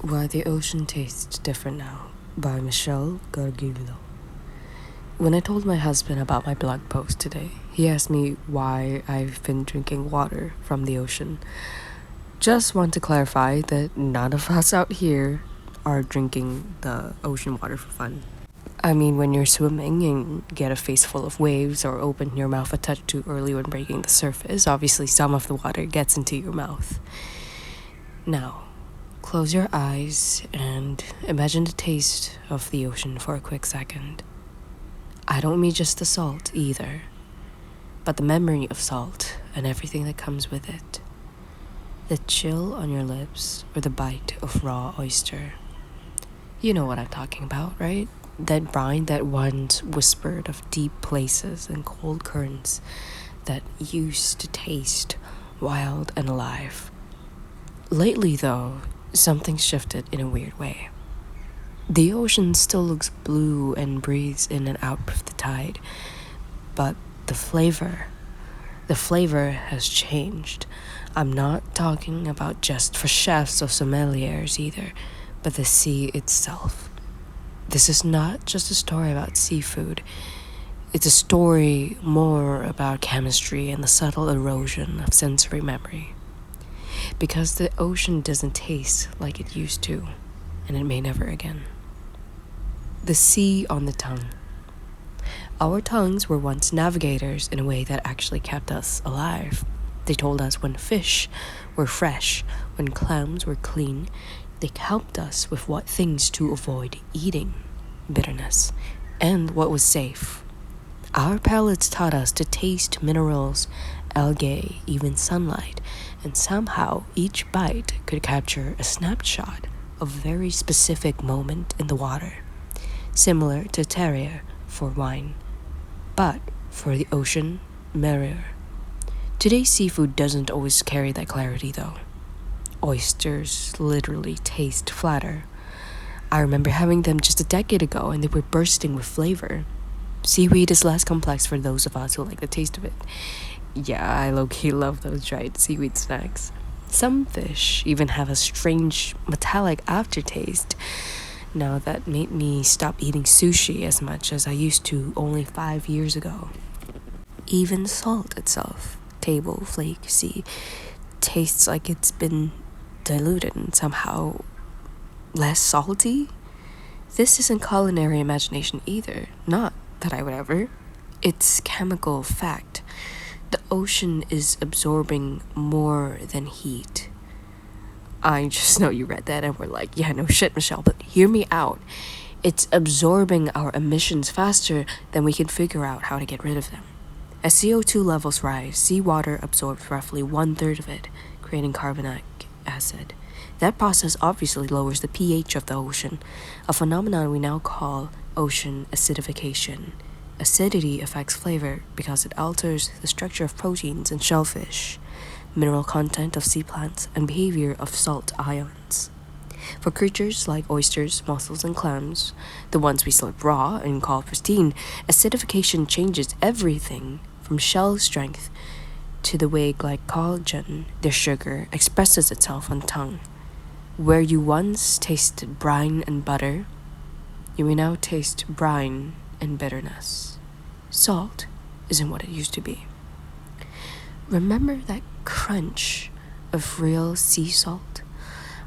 Why the Ocean Tastes Different Now by Michele Gargiulo. When I told my husband about my blog post today, he asked me why I've been drinking water from the ocean. Just want to clarify that none of us out here are drinking the ocean water for fun. I mean, when you're swimming and get a face full of waves or open your mouth a touch too early when breaking the surface, obviously some of the water gets into your mouth. Now, close your eyes and imagine the taste of the ocean for a quick second. I don't mean just the salt either, but the memory of salt and everything that comes with it. The chill on your lips or the bite of raw oyster. You know what I'm talking about, right? That brine that once whispered of deep places and cold currents that used to taste wild and alive. Lately, though, something's shifted in a weird way. The ocean still looks blue and breathes in and out of the tide, but the flavor has changed. I'm not talking about just for chefs or sommeliers either, but the sea itself. This is not just a story about seafood. It's a story more about chemistry and the subtle erosion of sensory memory. Because the ocean doesn't taste like it used to, and it may never again. The sea on the tongue. Our tongues were once navigators in a way that actually kept us alive. They told us when fish were fresh, when clams were clean. They helped us with what things to avoid eating, bitterness, and what was safe. Our palates taught us to taste minerals, algae, even sunlight, and somehow each bite could capture a snapshot of a very specific moment in the water, similar to terrier for wine, but for the ocean, merrier. Today's seafood doesn't always carry that clarity though. Oysters literally taste flatter. I remember having them just a decade ago and they were bursting with flavor. Seaweed is less complex for those of us who like the taste of it. Yeah, I low-key love those dried seaweed snacks. Some fish even have a strange metallic aftertaste. Now that made me stop eating sushi as much as I used to only 5 years ago. Even salt itself, table flake sea, tastes like it's been diluted and somehow less salty. This isn't culinary imagination either, not that I would ever. It's chemical fact. The ocean is absorbing more than heat. I just know you read that and were like, yeah, no shit, Michelle, but hear me out. It's absorbing our emissions faster than we can figure out how to get rid of them. As CO2 levels rise, seawater absorbs roughly 1/3 of it, creating carbonic acid. That process obviously lowers the pH of the ocean, a phenomenon we now call ocean acidification. Acidity affects flavor because it alters the structure of proteins in shellfish, mineral content of sea plants, and behavior of salt ions. For creatures like oysters, mussels, and clams, the ones we slurp raw and call pristine, acidification changes everything from shell strength to the way glycogen, their sugar, expresses itself on the tongue. Where you once tasted brine and butter, you may now taste brine and bitterness. Salt isn't what it used to be. Remember that crunch of real sea salt?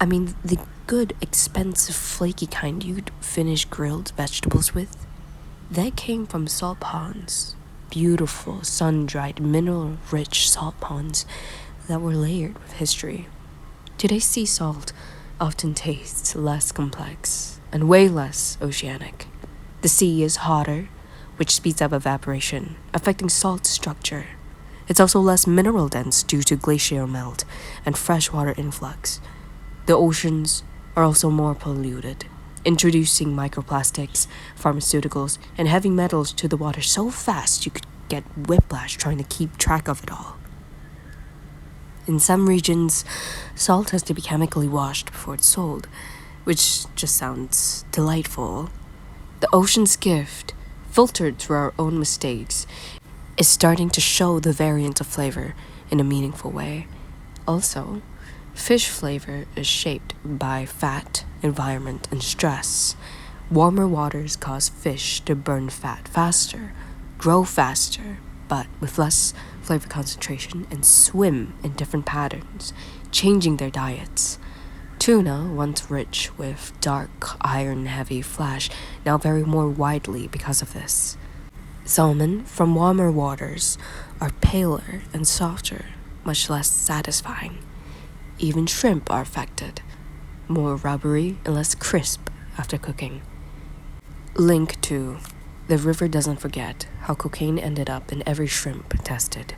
I mean, the good, expensive, flaky kind you'd finish grilled vegetables with? That came from salt ponds. Beautiful, sun-dried, mineral-rich salt ponds that were layered with history. Today's sea salt often tastes less complex and way less oceanic. The sea is hotter, which speeds up evaporation, affecting salt structure. It's also less mineral dense due to glacier melt and freshwater influx. The oceans are also more polluted, introducing microplastics, pharmaceuticals, and heavy metals to the water so fast you could get whiplash trying to keep track of it all. In some regions, salt has to be chemically washed before it's sold, which just sounds delightful. The ocean's gift, filtered through our own mistakes, is starting to show the variant of flavor in a meaningful way. Also, Fish flavor is shaped by fat, environment, and stress. Warmer waters cause fish to burn fat faster, grow faster, but with less flavor concentration, and swim in different patterns, changing their diets. Tuna, once rich with dark, iron-heavy flesh, now vary more widely because of this. Salmon from warmer waters are paler and softer, much less satisfying. Even shrimp are affected, more rubbery and less crisp after cooking. Link 2. The river doesn't forget how cocaine ended up in every shrimp tested.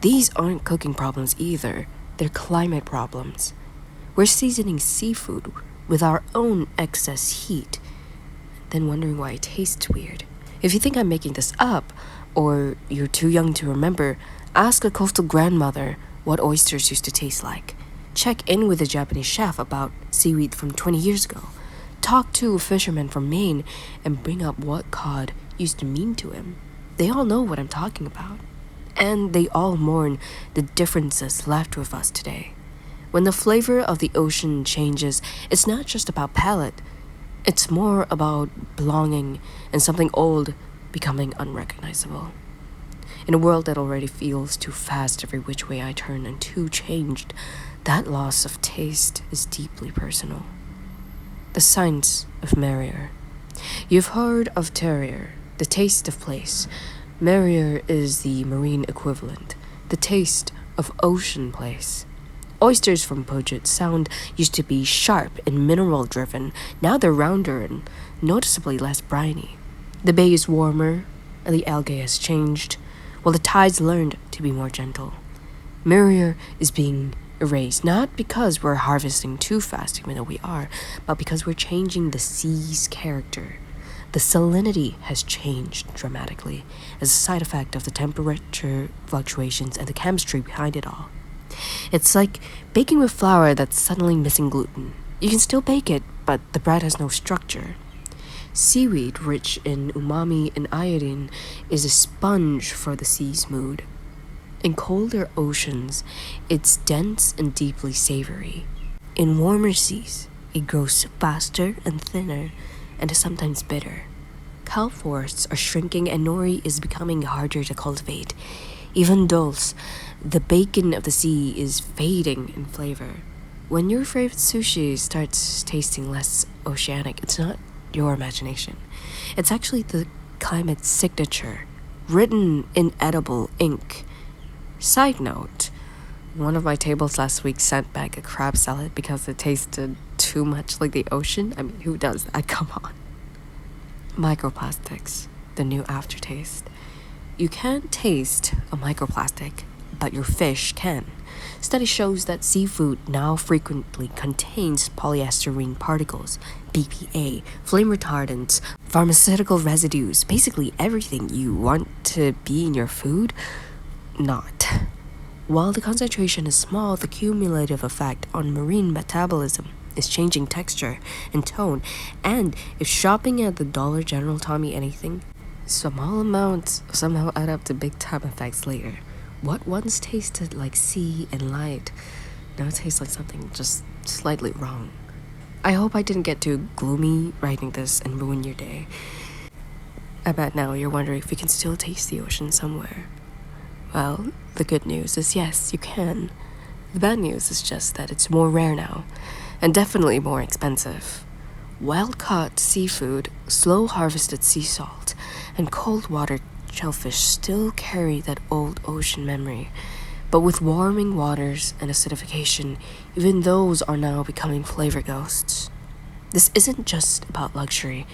These aren't cooking problems either, they're climate problems. We're seasoning seafood with our own excess heat, then wondering why it tastes weird. If you think I'm making this up, or you're too young to remember, ask a coastal grandmother what oysters used to taste like. Check in with a Japanese chef about seaweed from 20 years ago. Talk to a fisherman from Maine and bring up what cod used to mean to him. They all know what I'm talking about. And they all mourn the differences left with us today. When the flavor of the ocean changes, it's not just about palate. It's more about belonging and something old becoming unrecognizable. In a world that already feels too fast every which way I turn and too changed, that loss of taste is deeply personal. The science of Marrier. You've heard of terrier, the taste of place. Marrier is the marine equivalent, the taste of ocean place. Oysters from Puget Sound used to be sharp and mineral-driven. Now they're rounder and noticeably less briny. The bay is warmer, and the algae has changed, while the tides learned to be more gentle. Marrier is being erased, not because we're harvesting too fast, even though we are, but because we're changing the sea's character. The salinity has changed dramatically as a side effect of the temperature fluctuations and the chemistry behind it all. It's like baking with flour that's suddenly missing gluten. You can still bake it, but the bread has no structure. Seaweed, rich in umami and iodine, is a sponge for the sea's mood. In colder oceans, it's dense and deeply savory. In warmer seas, it grows faster and thinner, and is sometimes bitter. Kelp forests are shrinking and nori is becoming harder to cultivate. Even dulse, the bacon of the sea, is fading in flavor. When your favorite sushi starts tasting less oceanic, it's not your imagination. It's actually the climate signature, written in edible ink. Side note, one of my tables last week sent back a crab salad because it tasted too much like the ocean. I mean, who does that? Come on. Microplastics, the new aftertaste. You can't taste a microplastic, but your fish can. Study shows that seafood now frequently contains polyestyrene particles, BPA, flame retardants, pharmaceutical residues, basically everything you want to be in your food, not. While the concentration is small, the cumulative effect on marine metabolism is changing texture and tone, and if shopping at the Dollar General taught me anything, small amounts somehow add up to big-time effects later. What once tasted like sea and light now tastes like something just slightly wrong. I hope I didn't get too gloomy writing this and ruin your day. I bet now you're wondering if you can still taste the ocean somewhere. Well, the good news is yes, you can. The bad news is just that it's more rare now, and definitely more expensive. Wild-caught seafood, slow-harvested sea salt, and cold-water shellfish still carry that old ocean memory. But with warming waters and acidification, even those are now becoming flavor ghosts. This isn't just about luxury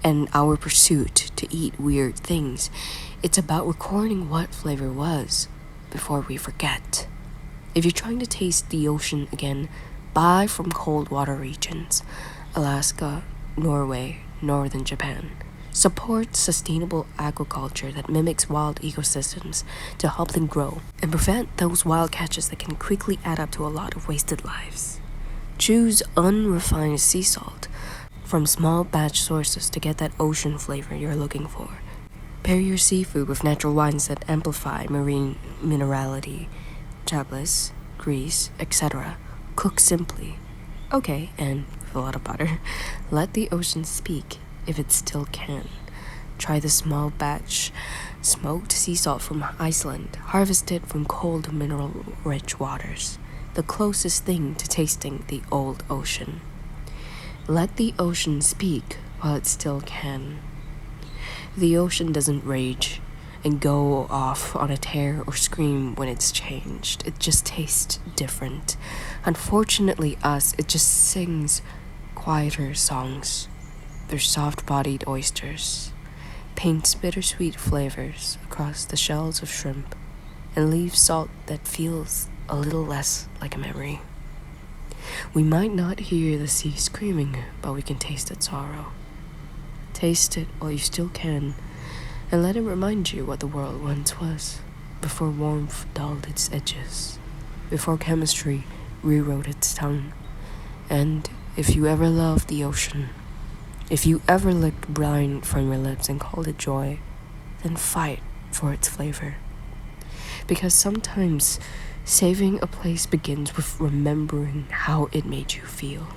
and our pursuit to eat weird things. It's about recording what flavor was before we forget. If you're trying to taste the ocean again, buy from cold water regions, Alaska, Norway, northern Japan. Support sustainable aquaculture that mimics wild ecosystems to help them grow and prevent those wild catches that can quickly add up to a lot of wasted lives. Choose unrefined sea salt from small batch sources to get that ocean flavor you're looking for. Pair your seafood with natural wines that amplify marine minerality, chablis, grease, etc. Cook simply. Okay, and with a lot of butter. Let the ocean speak if it still can. Try the small batch smoked sea salt from Iceland, harvested from cold mineral-rich waters, the closest thing to tasting the old ocean. Let the ocean speak while it still can. The ocean doesn't rage and go off on a tear or scream when it's changed. It just tastes different. Unfortunately, it just sings quieter songs. They're soft-bodied oysters, paints bittersweet flavors across the shells of shrimp, and leaves salt that feels a little less like a memory. We might not hear the sea screaming, but we can taste its sorrow. Taste it while you still can, and let it remind you what the world once was, before warmth dulled its edges, before chemistry rewrote its tongue. And if you ever loved the ocean, if you ever licked brine from your lips and called it joy, then fight for its flavor. Because sometimes saving a place begins with remembering how it made you feel.